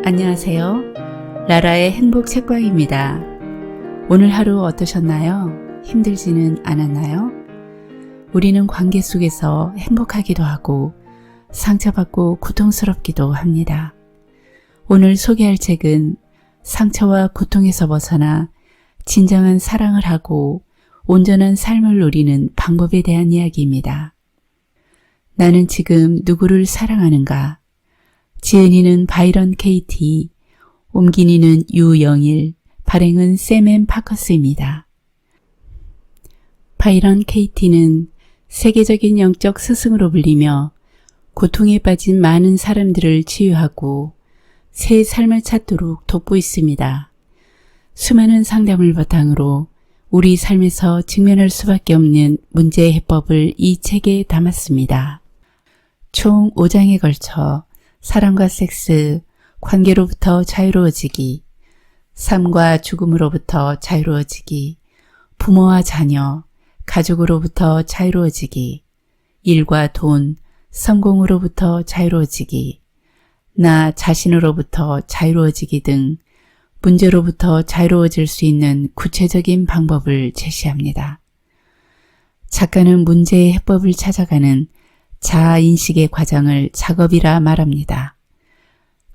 안녕하세요. 라라의 행복 책방입니다. 오늘 하루 어떠셨나요? 힘들지는 않았나요? 우리는 관계 속에서 행복하기도 하고 상처받고 고통스럽기도 합니다. 오늘 소개할 책은 상처와 고통에서 벗어나 진정한 사랑을 하고 온전한 삶을 누리는 방법에 대한 이야기입니다. 나는 지금 누구를 사랑하는가? 지은이는 바이런 KT, 옮긴이는 유영일, 발행은 샘 파커스입니다. 바이런 KT는 세계적인 영적 스승으로 불리며 고통에 빠진 많은 사람들을 치유하고 새 삶을 찾도록 돕고 있습니다. 수많은 상담을 바탕으로 우리 삶에서 직면할 수밖에 없는 문제의 해법을 이 책에 담았습니다. 총 5장에 걸쳐 사랑과 섹스, 관계로부터 자유로워지기, 삶과 죽음으로부터 자유로워지기, 부모와 자녀, 가족으로부터 자유로워지기, 일과 돈, 성공으로부터 자유로워지기, 나 자신으로부터 자유로워지기 등 문제로부터 자유로워질 수 있는 구체적인 방법을 제시합니다. 작가는 문제의 해법을 찾아가는 자아인식의 과정을 작업이라 말합니다.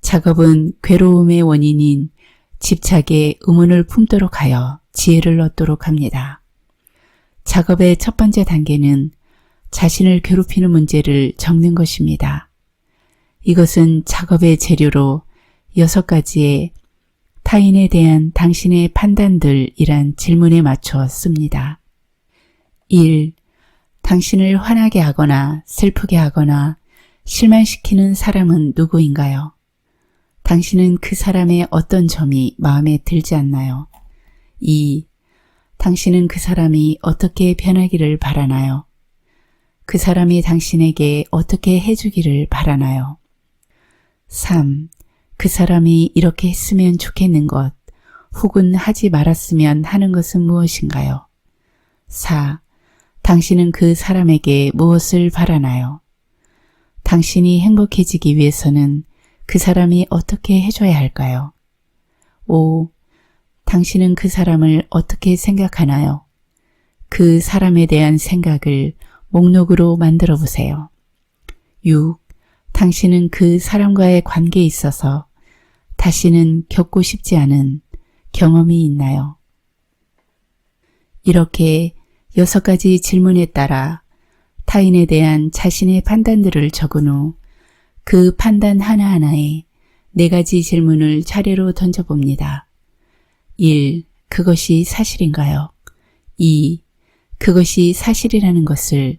작업은 괴로움의 원인인 집착에 의문을 품도록 하여 지혜를 얻도록 합니다. 작업의 첫 번째 단계는 자신을 괴롭히는 문제를 적는 것입니다. 이것은 작업의 재료로 6가지의 타인에 대한 당신의 판단들이란 질문에 맞춰 씁니다. 1. 당신을 화나게 하거나 슬프게 하거나 실망시키는 사람은 누구인가요? 당신은 그 사람의 어떤 점이 마음에 들지 않나요? 2. 당신은 그 사람이 어떻게 변하기를 바라나요? 그 사람이 당신에게 어떻게 해주기를 바라나요? 3. 그 사람이 이렇게 했으면 좋겠는 것 혹은 하지 말았으면 하는 것은 무엇인가요? 4. 당신은 그 사람에게 무엇을 바라나요? 당신이 행복해지기 위해서는 그 사람이 어떻게 해줘야 할까요? 5. 당신은 그 사람을 어떻게 생각하나요? 그 사람에 대한 생각을 목록으로 만들어 보세요. 6. 당신은 그 사람과의 관계에 있어서 다시는 겪고 싶지 않은 경험이 있나요? 이렇게 6가지 질문에 따라 타인에 대한 자신의 판단들을 적은 후 그 판단 하나하나에 4가지 질문을 차례로 던져봅니다. 1. 그것이 사실인가요? 2. 그것이 사실이라는 것을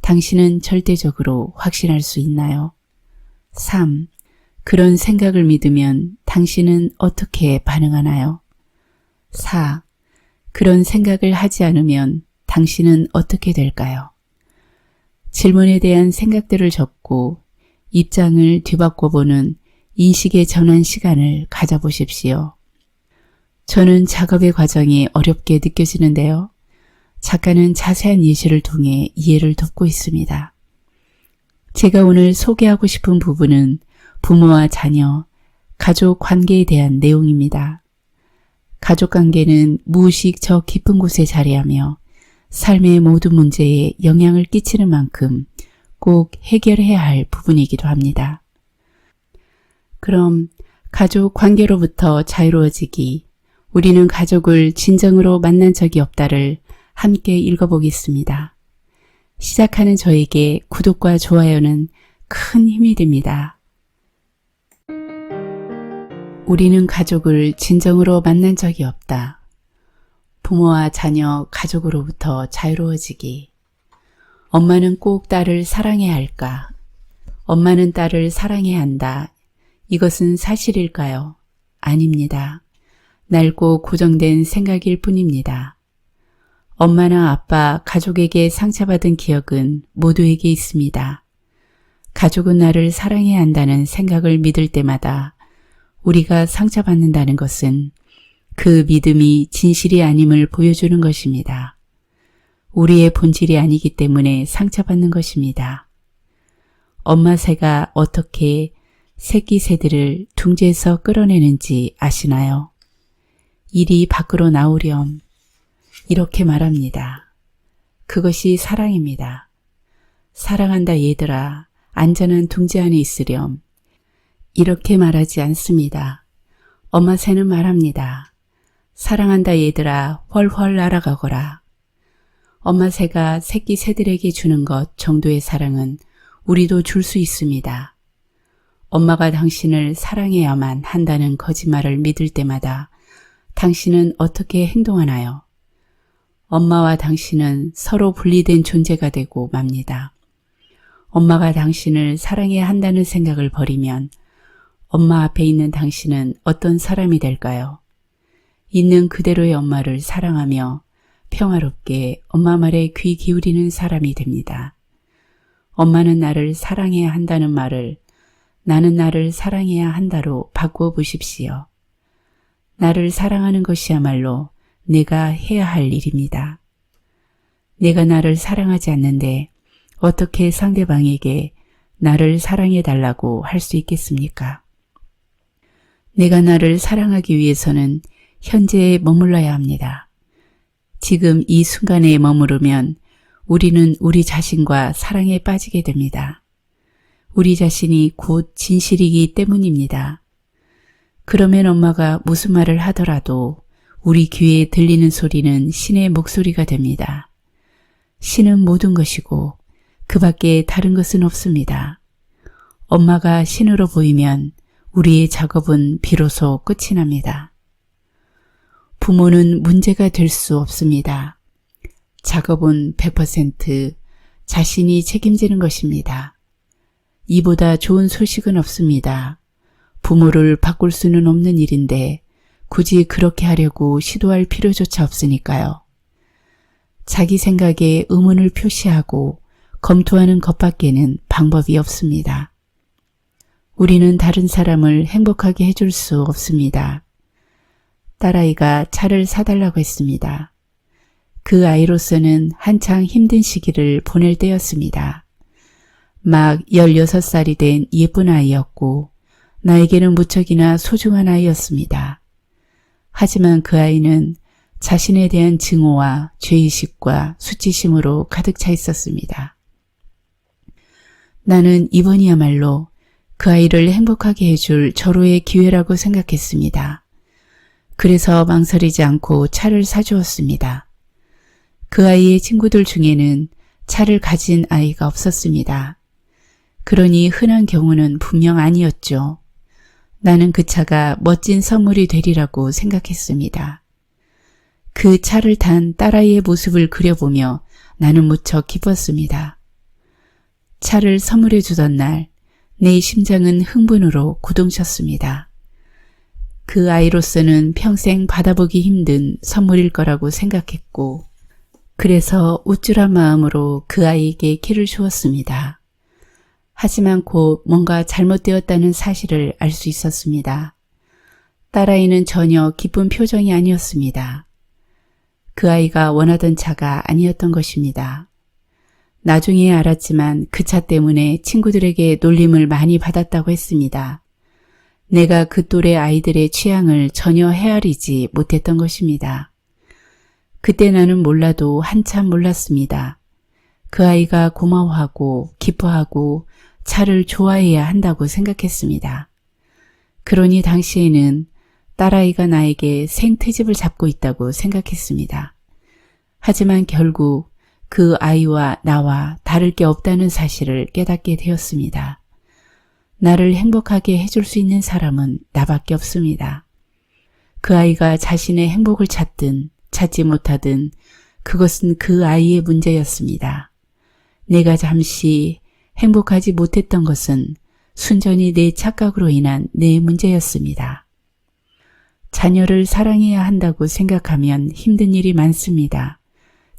당신은 절대적으로 확신할 수 있나요? 3. 그런 생각을 믿으면 당신은 어떻게 반응하나요? 4. 그런 생각을 하지 않으면 당신은 어떻게 될까요? 질문에 대한 생각들을 적고 입장을 뒤바꿔보는 인식의 전환 시간을 가져보십시오. 저는 작업의 과정이 어렵게 느껴지는데요. 작가는 자세한 예시를 통해 이해를 돕고 있습니다. 제가 오늘 소개하고 싶은 부분은 부모와 자녀, 가족 관계에 대한 내용입니다. 가족 관계는 무의식 저 깊은 곳에 자리하며 삶의 모든 문제에 영향을 끼치는 만큼 꼭 해결해야 할 부분이기도 합니다. 그럼 가족 관계로부터 자유로워지기, 우리는 가족을 진정으로 만난 적이 없다를 함께 읽어보겠습니다. 시작하는 저에게 구독과 좋아요는 큰 힘이 됩니다. 우리는 가족을 진정으로 만난 적이 없다. 부모와 자녀, 가족으로부터 자유로워지기. 엄마는 꼭 딸을 사랑해야 할까? 엄마는 딸을 사랑해야 한다. 이것은 사실일까요? 아닙니다. 낡고 고정된 생각일 뿐입니다. 엄마나 아빠, 가족에게 상처받은 기억은 모두에게 있습니다. 가족은 나를 사랑해야 한다는 생각을 믿을 때마다 우리가 상처받는다는 것은 그 믿음이 진실이 아님을 보여주는 것입니다. 우리의 본질이 아니기 때문에 상처받는 것입니다. 엄마 새가 어떻게 새끼 새들을 둥지에서 끌어내는지 아시나요? 이리 밖으로 나오렴. 이렇게 말합니다. 그것이 사랑입니다. 사랑한다 얘들아, 안전한 둥지 안에 있으렴. 이렇게 말하지 않습니다. 엄마 새는 말합니다. 사랑한다 얘들아, 훨훨 날아가거라. 엄마 새가 새끼 새들에게 주는 것 정도의 사랑은 우리도 줄 수 있습니다. 엄마가 당신을 사랑해야만 한다는 거짓말을 믿을 때마다 당신은 어떻게 행동하나요? 엄마와 당신은 서로 분리된 존재가 되고 맙니다. 엄마가 당신을 사랑해야 한다는 생각을 버리면 엄마 앞에 있는 당신은 어떤 사람이 될까요? 있는 그대로의 엄마를 사랑하며 평화롭게 엄마 말에 귀 기울이는 사람이 됩니다. 엄마는 나를 사랑해야 한다는 말을 나는 나를 사랑해야 한다로 바꾸어 보십시오. 나를 사랑하는 것이야말로 내가 해야 할 일입니다. 내가 나를 사랑하지 않는데 어떻게 상대방에게 나를 사랑해 달라고 할 수 있겠습니까? 내가 나를 사랑하기 위해서는 현재에 머물러야 합니다. 지금 이 순간에 머무르면 우리는 우리 자신과 사랑에 빠지게 됩니다. 우리 자신이 곧 진실이기 때문입니다. 그러면 엄마가 무슨 말을 하더라도 우리 귀에 들리는 소리는 신의 목소리가 됩니다. 신은 모든 것이고 그 밖에 다른 것은 없습니다. 엄마가 신으로 보이면 우리의 작업은 비로소 끝이 납니다. 부모는 문제가 될 수 없습니다. 작업은 100% 자신이 책임지는 것입니다. 이보다 좋은 소식은 없습니다. 부모를 바꿀 수는 없는 일인데 굳이 그렇게 하려고 시도할 필요조차 없으니까요. 자기 생각에 의문을 표시하고 검토하는 것밖에는 방법이 없습니다. 우리는 다른 사람을 행복하게 해줄 수 없습니다. 딸아이가 차를 사달라고 했습니다. 그 아이로서는 한창 힘든 시기를 보낼 때였습니다. 막 16살이 된 예쁜 아이였고 나에게는 무척이나 소중한 아이였습니다. 하지만 그 아이는 자신에 대한 증오와 죄의식과 수치심으로 가득 차 있었습니다. 나는 이번이야말로 그 아이를 행복하게 해줄 절호의 기회라고 생각했습니다. 그래서 망설이지 않고 차를 사주었습니다. 그 아이의 친구들 중에는 차를 가진 아이가 없었습니다. 그러니 흔한 경우는 분명 아니었죠. 나는 그 차가 멋진 선물이 되리라고 생각했습니다. 그 차를 탄 딸아이의 모습을 그려보며 나는 무척 기뻤습니다. 차를 선물해 주던 날 내 심장은 흥분으로 고동쳤습니다. 그 아이로서는 평생 받아보기 힘든 선물일 거라고 생각했고 그래서 우쭐한 마음으로 그 아이에게 키를 주었습니다. 하지만 곧 뭔가 잘못되었다는 사실을 알 수 있었습니다. 딸아이는 전혀 기쁜 표정이 아니었습니다. 그 아이가 원하던 차가 아니었던 것입니다. 나중에 알았지만 그 차 때문에 친구들에게 놀림을 많이 받았다고 했습니다. 내가 그 또래 아이들의 취향을 전혀 헤아리지 못했던 것입니다. 그때 나는 몰라도 한참 몰랐습니다. 그 아이가 고마워하고 기뻐하고 차를 좋아해야 한다고 생각했습니다. 그러니 당시에는 딸아이가 나에게 생트집을 잡고 있다고 생각했습니다. 하지만 결국 그 아이와 나와 다를 게 없다는 사실을 깨닫게 되었습니다. 나를 행복하게 해줄 수 있는 사람은 나밖에 없습니다. 그 아이가 자신의 행복을 찾든 찾지 못하든 그것은 그 아이의 문제였습니다. 내가 잠시 행복하지 못했던 것은 순전히 내 착각으로 인한 내 문제였습니다. 자녀를 사랑해야 한다고 생각하면 힘든 일이 많습니다.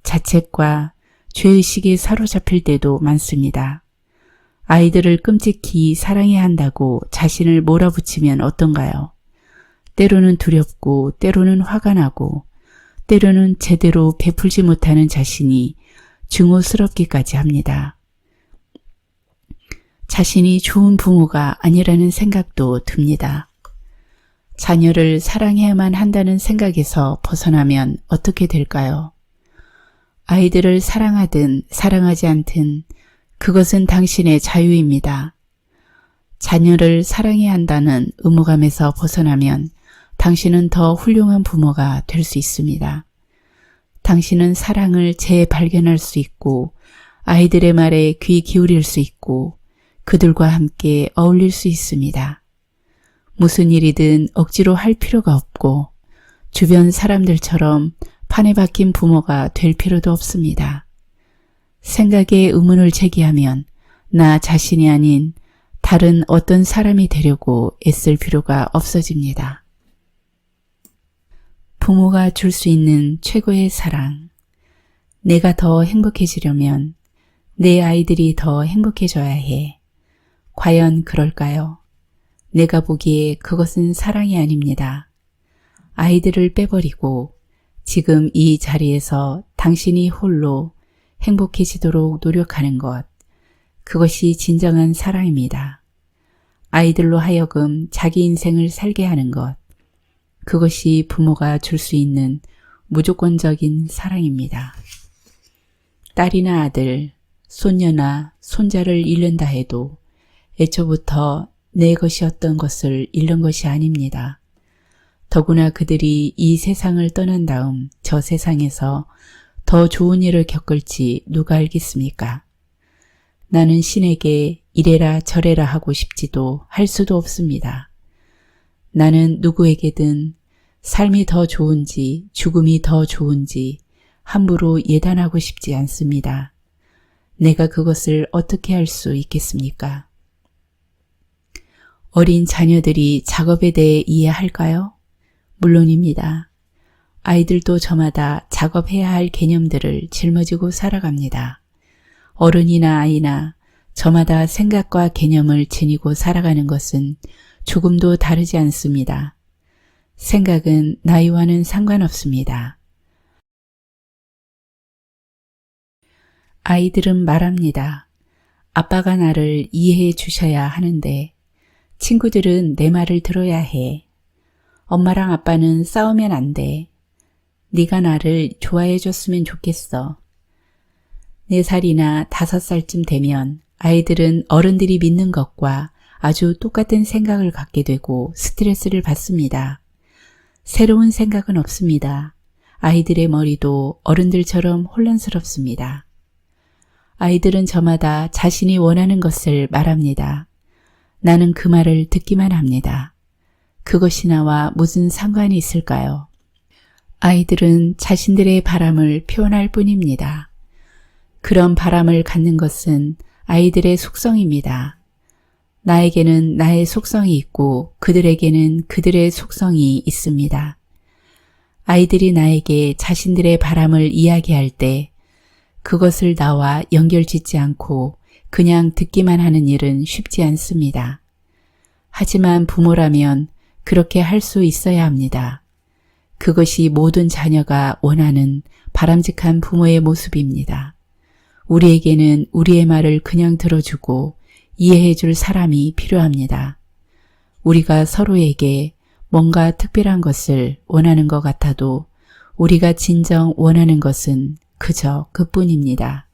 자책과 죄의식에 사로잡힐 때도 많습니다. 아이들을 끔찍히 사랑해야 한다고 자신을 몰아붙이면 어떤가요? 때로는 두렵고 때로는 화가 나고 때로는 제대로 베풀지 못하는 자신이 증오스럽기까지 합니다. 자신이 좋은 부모가 아니라는 생각도 듭니다. 자녀를 사랑해야만 한다는 생각에서 벗어나면 어떻게 될까요? 아이들을 사랑하든 사랑하지 않든 그것은 당신의 자유입니다. 자녀를 사랑해야 한다는 의무감에서 벗어나면 당신은 더 훌륭한 부모가 될 수 있습니다. 당신은 사랑을 재발견할 수 있고 아이들의 말에 귀 기울일 수 있고 그들과 함께 어울릴 수 있습니다. 무슨 일이든 억지로 할 필요가 없고 주변 사람들처럼 판에 박힌 부모가 될 필요도 없습니다. 생각에 의문을 제기하면 나 자신이 아닌 다른 어떤 사람이 되려고 애쓸 필요가 없어집니다. 부모가 줄 수 있는 최고의 사랑. 내가 더 행복해지려면 내 아이들이 더 행복해져야 해. 과연 그럴까요? 내가 보기에 그것은 사랑이 아닙니다. 아이들을 빼버리고 지금 이 자리에서 당신이 홀로 행복해지도록 노력하는 것, 그것이 진정한 사랑입니다. 아이들로 하여금 자기 인생을 살게 하는 것, 그것이 부모가 줄 수 있는 무조건적인 사랑입니다. 딸이나 아들, 손녀나 손자를 잃는다 해도 애초부터 내 것이었던 것을 잃는 것이 아닙니다. 더구나 그들이 이 세상을 떠난 다음 저 세상에서 더 좋은 일을 겪을지 누가 알겠습니까? 나는 신에게 이래라 저래라 하고 싶지도 할 수도 없습니다. 나는 누구에게든 삶이 더 좋은지 죽음이 더 좋은지 함부로 예단하고 싶지 않습니다. 내가 그것을 어떻게 할 수 있겠습니까? 어린 자녀들이 작업에 대해 이해할까요? 물론입니다. 아이들도 저마다 작업해야 할 개념들을 짊어지고 살아갑니다. 어른이나 아이나 저마다 생각과 개념을 지니고 살아가는 것은 조금도 다르지 않습니다. 생각은 나이와는 상관없습니다. 아이들은 말합니다. 아빠가 나를 이해해 주셔야 하는데 친구들은 내 말을 들어야 해. 엄마랑 아빠는 싸우면 안 돼. 네가 나를 좋아해 줬으면 좋겠어. 4살이나 5살쯤 되면 아이들은 어른들이 믿는 것과 아주 똑같은 생각을 갖게 되고 스트레스를 받습니다. 새로운 생각은 없습니다. 아이들의 머리도 어른들처럼 혼란스럽습니다. 아이들은 저마다 자신이 원하는 것을 말합니다. 나는 그 말을 듣기만 합니다. 그것이 나와 무슨 상관이 있을까요? 아이들은 자신들의 바람을 표현할 뿐입니다. 그런 바람을 갖는 것은 아이들의 속성입니다. 나에게는 나의 속성이 있고 그들에게는 그들의 속성이 있습니다. 아이들이 나에게 자신들의 바람을 이야기할 때 그것을 나와 연결짓지 않고 그냥 듣기만 하는 일은 쉽지 않습니다. 하지만 부모라면 그렇게 할 수 있어야 합니다. 그것이 모든 자녀가 원하는 바람직한 부모의 모습입니다. 우리에게는 우리의 말을 그냥 들어주고 이해해 줄 사람이 필요합니다. 우리가 서로에게 뭔가 특별한 것을 원하는 것 같아도 우리가 진정 원하는 것은 그저 그뿐입니다.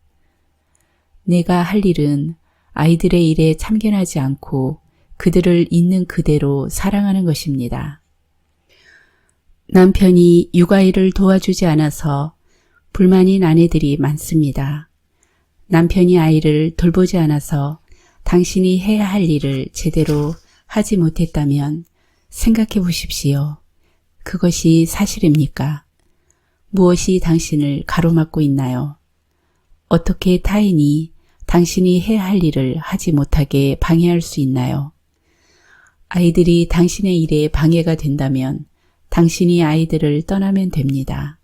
내가 할 일은 아이들의 일에 참견하지 않고 그들을 있는 그대로 사랑하는 것입니다. 남편이 육아일을 도와주지 않아서 불만인 아내들이 많습니다. 남편이 아이를 돌보지 않아서 당신이 해야 할 일을 제대로 하지 못했다면 생각해 보십시오. 그것이 사실입니까? 무엇이 당신을 가로막고 있나요? 어떻게 타인이 당신이 해야 할 일을 하지 못하게 방해할 수 있나요? 아이들이 당신의 일에 방해가 된다면 당신이 아이들을 떠나면 됩니다.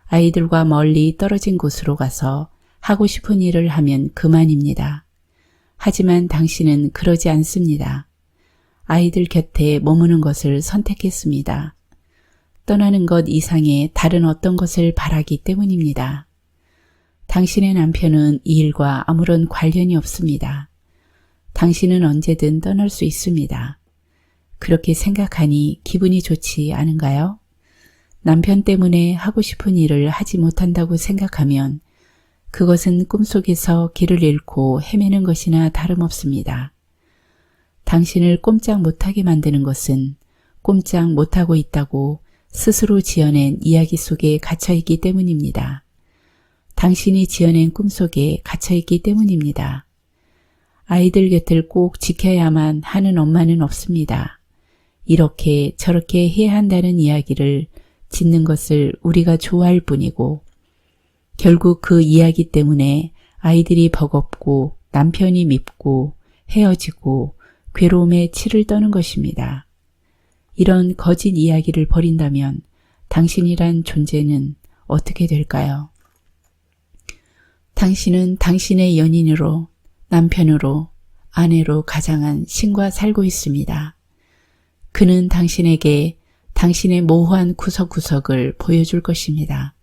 아이들과 멀리 떨어진 곳으로 가서 하고 싶은 일을 하면 그만입니다. 하지만 당신은 그러지 않습니다. 아이들 곁에 머무는 것을 선택했습니다. 떠나는 것 이상의 다른 어떤 것을 바라기 때문입니다. 당신의 남편은 이 일과 아무런 관련이 없습니다. 당신은 언제든 떠날 수 있습니다. 그렇게 생각하니 기분이 좋지 않은가요? 남편 때문에 하고 싶은 일을 하지 못한다고 생각하면 그것은 꿈속에서 길을 잃고 헤매는 것이나 다름없습니다. 당신을 꼼짝 못하게 만드는 것은 꼼짝 못하고 있다고 스스로 지어낸 이야기 속에 갇혀있기 때문입니다. 당신이 지어낸 꿈속에 갇혀있기 때문입니다. 아이들 곁을 꼭 지켜야만 하는 엄마는 없습니다. 이렇게 저렇게 해야 한다는 이야기를 짓는 것을 우리가 좋아할 뿐이고 결국 그 이야기 때문에 아이들이 버겁고 남편이 밉고 헤어지고 괴로움에 치를 떠는 것입니다. 이런 거짓 이야기를 버린다면 당신이란 존재는 어떻게 될까요? 당신은 당신의 연인으로, 남편으로, 아내로 가장한 신과 살고 있습니다. 그는 당신에게 당신의 모호한 구석구석을 보여줄 것입니다.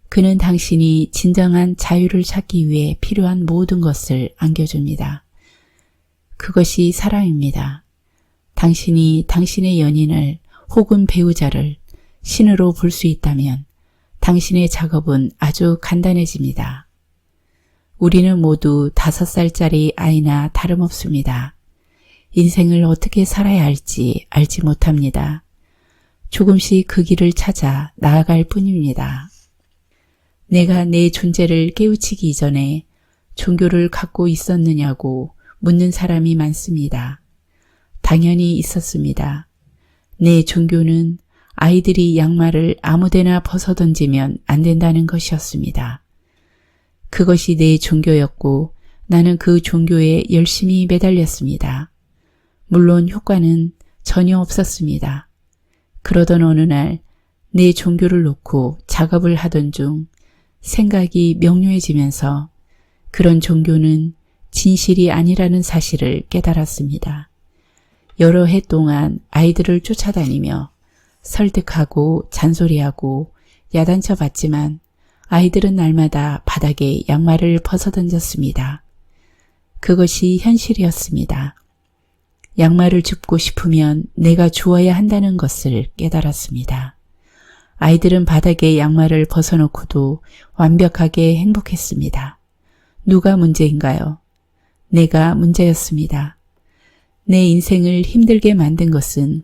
그는 당신이 진정한 자유를 찾기 위해 필요한 모든 것을 안겨줍니다. 그것이 사랑입니다. 당신이 당신의 연인을 혹은 배우자를 신으로 볼 수 있다면 당신의 작업은 아주 간단해집니다. 우리는 모두 5살짜리 아이나 다름없습니다. 인생을 어떻게 살아야 할지 알지 못합니다. 조금씩 그 길을 찾아 나아갈 뿐입니다. 내가 내 존재를 깨우치기 이전에 종교를 갖고 있었느냐고 묻는 사람이 많습니다. 당연히 있었습니다. 내 종교는 아이들이 양말을 아무데나 벗어던지면 안 된다는 것이었습니다. 그것이 내 종교였고 나는 그 종교에 열심히 매달렸습니다. 물론 효과는 전혀 없었습니다. 그러던 어느 날 내 종교를 놓고 작업을 하던 중 생각이 명료해지면서 그런 종교는 진실이 아니라는 사실을 깨달았습니다. 여러 해 동안 아이들을 쫓아다니며 설득하고 잔소리하고 야단쳐 봤지만 아이들은 날마다 바닥에 양말을 벗어던졌습니다. 그것이 현실이었습니다. 양말을 줍고 싶으면 내가 주어야 한다는 것을 깨달았습니다. 아이들은 바닥에 양말을 벗어놓고도 완벽하게 행복했습니다. 누가 문제인가요? 내가 문제였습니다. 내 인생을 힘들게 만든 것은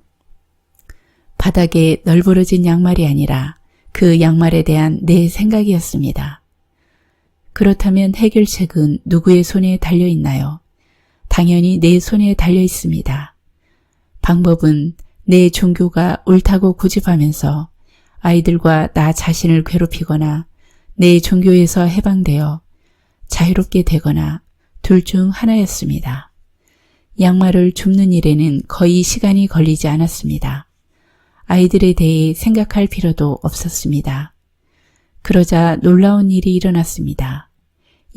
바닥에 널브러진 양말이 아니라 그 양말에 대한 내 생각이었습니다. 그렇다면 해결책은 누구의 손에 달려 있나요? 당연히 내 손에 달려 있습니다. 방법은 내 종교가 옳다고 고집하면서 아이들과 나 자신을 괴롭히거나 내 종교에서 해방되어 자유롭게 되거나 둘 중 하나였습니다. 양말을 줍는 일에는 거의 시간이 걸리지 않았습니다. 아이들에 대해 생각할 필요도 없었습니다. 그러자 놀라운 일이 일어났습니다.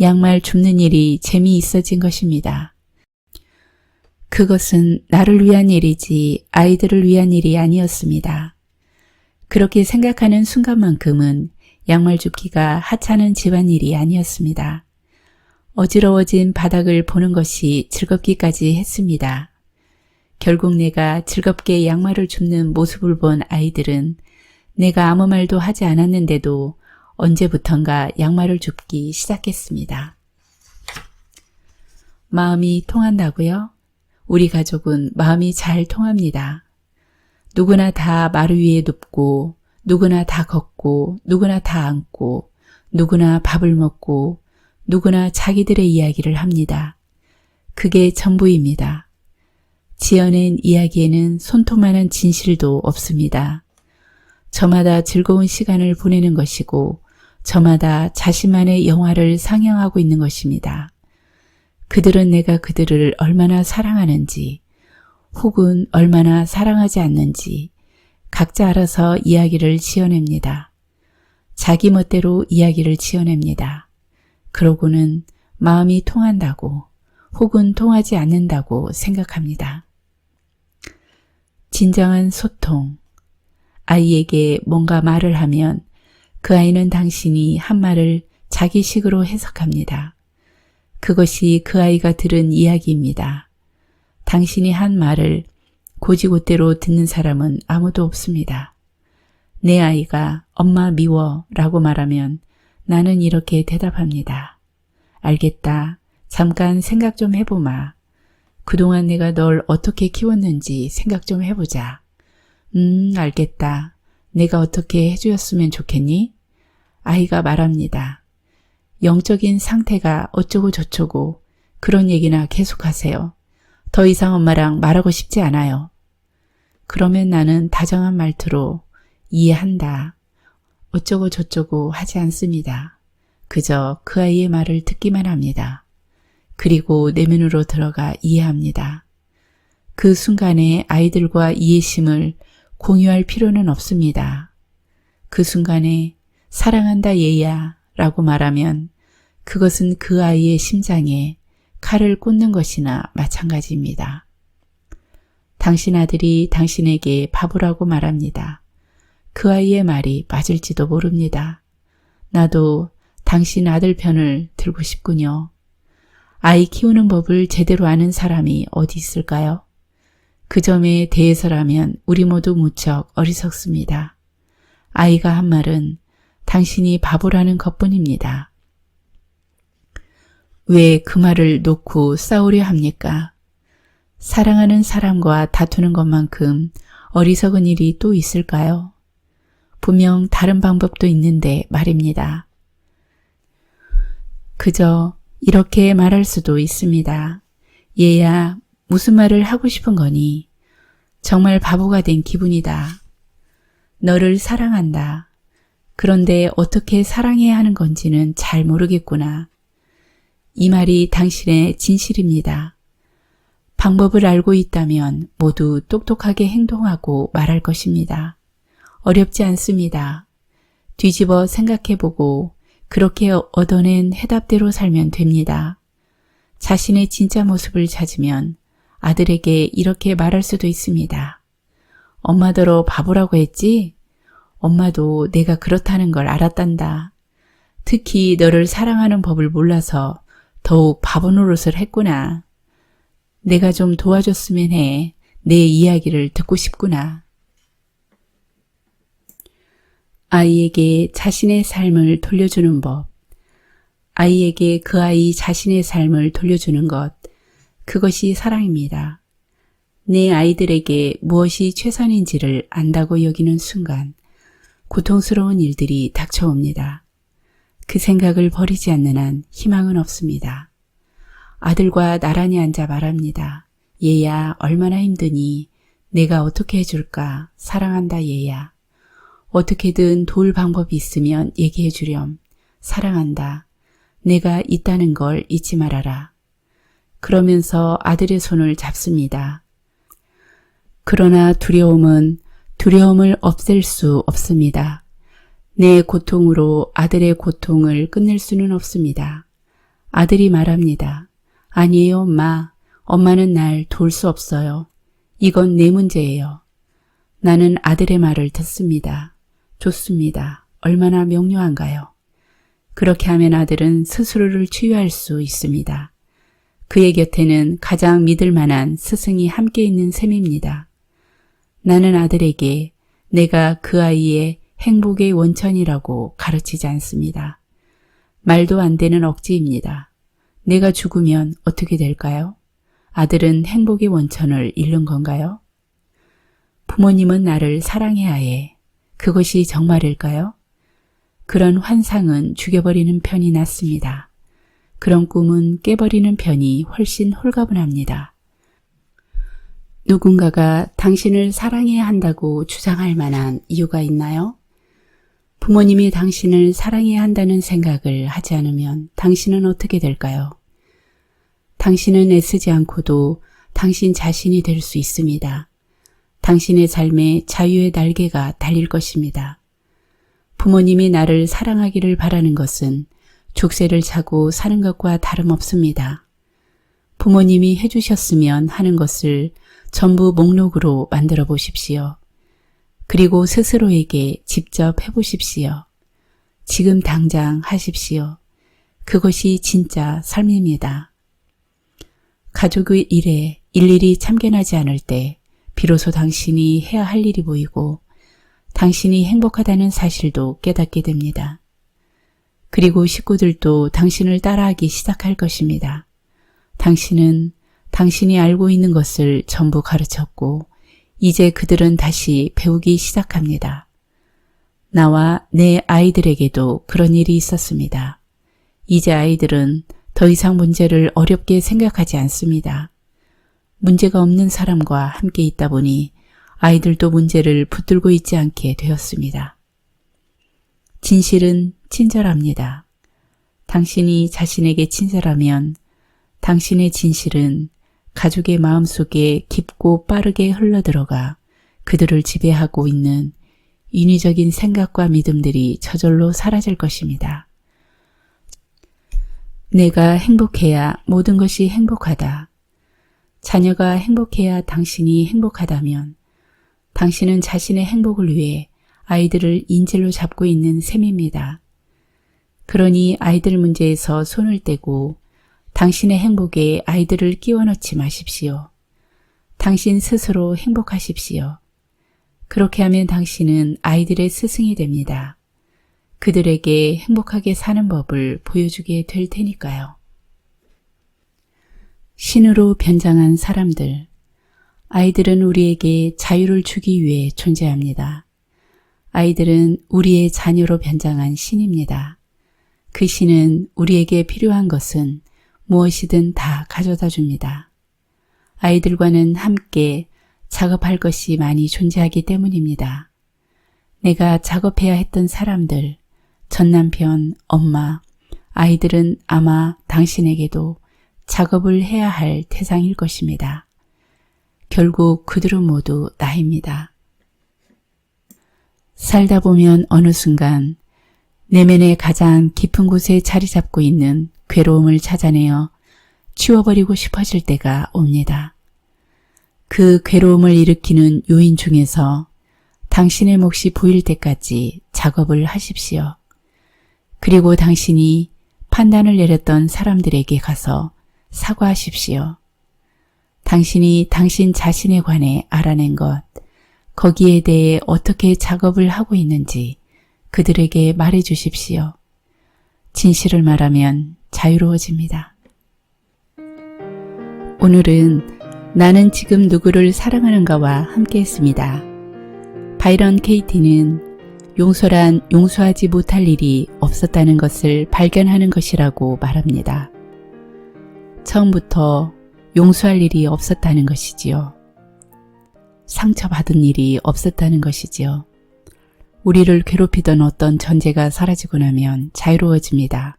양말 줍는 일이 재미있어진 것입니다. 그것은 나를 위한 일이지 아이들을 위한 일이 아니었습니다. 그렇게 생각하는 순간만큼은 양말 줍기가 하찮은 집안일이 아니었습니다. 어지러워진 바닥을 보는 것이 즐겁기까지 했습니다. 결국 내가 즐겁게 양말을 줍는 모습을 본 아이들은 내가 아무 말도 하지 않았는데도 언제부턴가 양말을 줍기 시작했습니다. 마음이 통한다고요? 우리 가족은 마음이 잘 통합니다. 누구나 다 마루 위에 눕고 누구나 다 걷고 누구나 다 앉고 누구나 밥을 먹고 누구나 자기들의 이야기를 합니다. 그게 전부입니다. 지어낸 이야기에는 손톱만한 진실도 없습니다. 저마다 즐거운 시간을 보내는 것이고 저마다 자신만의 영화를 상영하고 있는 것입니다. 그들은 내가 그들을 얼마나 사랑하는지 혹은 얼마나 사랑하지 않는지 각자 알아서 이야기를 지어냅니다. 자기 멋대로 이야기를 지어냅니다. 그러고는 마음이 통한다고 혹은 통하지 않는다고 생각합니다. 진정한 소통. 아이에게 뭔가 말을 하면 그 아이는 당신이 한 말을 자기식으로 해석합니다. 그것이 그 아이가 들은 이야기입니다. 당신이 한 말을 고지고대로 듣는 사람은 아무도 없습니다. 내 아이가 엄마 미워 라고 말하면 나는 이렇게 대답합니다. 알겠다. 잠깐 생각 좀 해보마. 그동안 내가 널 어떻게 키웠는지 생각 좀 해보자. 알겠다. 내가 어떻게 해주었으면 좋겠니? 아이가 말합니다. 영적인 상태가 어쩌고 저쩌고 그런 얘기나 계속하세요. 더 이상 엄마랑 말하고 싶지 않아요. 그러면 나는 다정한 말투로 이해한다. 어쩌고 저쩌고 하지 않습니다. 그저 그 아이의 말을 듣기만 합니다. 그리고 내면으로 들어가 이해합니다. 그 순간에 아이들과 이해심을 공유할 필요는 없습니다. 그 순간에 사랑한다 얘야 라고 말하면 그것은 그 아이의 심장에 칼을 꽂는 것이나 마찬가지입니다. 당신 아들이 당신에게 바보라고 말합니다. 그 아이의 말이 맞을지도 모릅니다. 나도 당신 아들 편을 들고 싶군요. 아이 키우는 법을 제대로 아는 사람이 어디 있을까요? 그 점에 대해서라면 우리 모두 무척 어리석습니다. 아이가 한 말은 당신이 바보라는 것뿐입니다. 왜 그 말을 놓고 싸우려 합니까? 사랑하는 사람과 다투는 것만큼 어리석은 일이 또 있을까요? 분명 다른 방법도 있는데 말입니다. 그저 이렇게 말할 수도 있습니다. 얘야, 무슨 말을 하고 싶은 거니? 정말 바보가 된 기분이다. 너를 사랑한다. 그런데 어떻게 사랑해야 하는 건지는 잘 모르겠구나. 이 말이 당신의 진실입니다. 방법을 알고 있다면 모두 똑똑하게 행동하고 말할 것입니다. 어렵지 않습니다. 뒤집어 생각해보고 그렇게 얻어낸 해답대로 살면 됩니다. 자신의 진짜 모습을 찾으면 아들에게 이렇게 말할 수도 있습니다. 엄마더러 바보라고 했지? 엄마도 내가 그렇다는 걸 알았단다. 특히 너를 사랑하는 법을 몰라서 더욱 바보 노릇을 했구나. 내가 좀 도와줬으면 해. 내 이야기를 듣고 싶구나. 아이에게 자신의 삶을 돌려주는 법. 아이에게 그 아이 자신의 삶을 돌려주는 것. 그것이 사랑입니다. 내 아이들에게 무엇이 최선인지를 안다고 여기는 순간 고통스러운 일들이 닥쳐옵니다. 그 생각을 버리지 않는 한 희망은 없습니다. 아들과 나란히 앉아 말합니다. 얘야, 얼마나 힘드니? 내가 어떻게 해줄까? 사랑한다 얘야. 어떻게든 도울 방법이 있으면 얘기해 주렴. 사랑한다. 내가 있다는 걸 잊지 말아라. 그러면서 아들의 손을 잡습니다. 그러나 두려움을 없앨 수 없습니다. 내 고통으로 아들의 고통을 끝낼 수는 없습니다. 아들이 말합니다. 아니에요, 엄마. 엄마는 날 도울 수 없어요. 이건 내 문제예요. 나는 아들의 말을 듣습니다. 좋습니다. 얼마나 명료한가요? 그렇게 하면 아들은 스스로를 치유할 수 있습니다. 그의 곁에는 가장 믿을 만한 스승이 함께 있는 셈입니다. 나는 아들에게 내가 그 아이의 행복의 원천이라고 가르치지 않습니다. 말도 안 되는 억지입니다. 내가 죽으면 어떻게 될까요? 아들은 행복의 원천을 잃는 건가요? 부모님은 나를 사랑해야 해. 그것이 정말일까요? 그런 환상은 죽여버리는 편이 낫습니다. 그런 꿈은 깨버리는 편이 훨씬 홀가분합니다. 누군가가 당신을 사랑해야 한다고 주장할 만한 이유가 있나요? 부모님이 당신을 사랑해야 한다는 생각을 하지 않으면 당신은 어떻게 될까요? 당신은 애쓰지 않고도 당신 자신이 될 수 있습니다. 당신의 삶에 자유의 날개가 달릴 것입니다. 부모님이 나를 사랑하기를 바라는 것은 족쇄를 차고 사는 것과 다름없습니다. 부모님이 해주셨으면 하는 것을 전부 목록으로 만들어 보십시오. 그리고 스스로에게 직접 해보십시오. 지금 당장 하십시오. 그것이 진짜 삶입니다. 가족의 일에 일일이 참견하지 않을 때 비로소 당신이 해야 할 일이 보이고 당신이 행복하다는 사실도 깨닫게 됩니다. 그리고 식구들도 당신을 따라하기 시작할 것입니다. 당신은 당신이 알고 있는 것을 전부 가르쳤고 이제 그들은 다시 배우기 시작합니다. 나와 내 아이들에게도 그런 일이 있었습니다. 이제 아이들은 더 이상 문제를 어렵게 생각하지 않습니다. 문제가 없는 사람과 함께 있다 보니 아이들도 문제를 붙들고 있지 않게 되었습니다. 진실은 친절합니다. 당신이 자신에게 친절하면 당신의 진실은 가족의 마음속에 깊고 빠르게 흘러들어가 그들을 지배하고 있는 인위적인 생각과 믿음들이 저절로 사라질 것입니다. 내가 행복해야 모든 것이 행복하다. 자녀가 행복해야 당신이 행복하다면 당신은 자신의 행복을 위해 아이들을 인질로 잡고 있는 셈입니다. 그러니 아이들 문제에서 손을 떼고 당신의 행복에 아이들을 끼워 넣지 마십시오. 당신 스스로 행복하십시오. 그렇게 하면 당신은 아이들의 스승이 됩니다. 그들에게 행복하게 사는 법을 보여주게 될 테니까요. 신으로 변장한 사람들. 아이들은 우리에게 자유를 주기 위해 존재합니다. 아이들은 우리의 자녀로 변장한 신입니다. 그 신은 우리에게 필요한 것은 무엇이든 다 가져다 줍니다. 아이들과는 함께 작업할 것이 많이 존재하기 때문입니다. 내가 작업해야 했던 사람들, 전 남편, 엄마, 아이들은 아마 당신에게도 작업을 해야 할 대상일 것입니다. 결국 그들은 모두 나입니다. 살다 보면 어느 순간 내면의 가장 깊은 곳에 자리 잡고 있는 괴로움을 찾아내어 치워버리고 싶어질 때가 옵니다. 그 괴로움을 일으키는 요인 중에서 당신의 몫이 보일 때까지 작업을 하십시오. 그리고 당신이 판단을 내렸던 사람들에게 가서 사과하십시오. 당신이 당신 자신에 관해 알아낸 것, 거기에 대해 어떻게 작업을 하고 있는지 그들에게 말해 주십시오. 진실을 말하면 자유로워집니다. 오늘은 나는 지금 누구를 사랑하는가와 함께했습니다. 바이런 케이티는 용서란 용서하지 못할 일이 없었다는 것을 발견하는 것이라고 말합니다. 처음부터 용서할 일이 없었다는 것이지요. 상처받은 일이 없었다는 것이지요. 우리를 괴롭히던 어떤 전제가 사라지고 나면 자유로워집니다.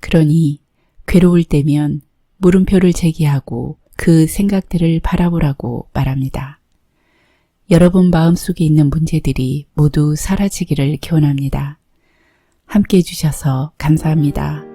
그러니 괴로울 때면 물음표를 제기하고 그 생각들을 바라보라고 말합니다. 여러분 마음속에 있는 문제들이 모두 사라지기를 기원합니다. 함께 해주셔서 감사합니다.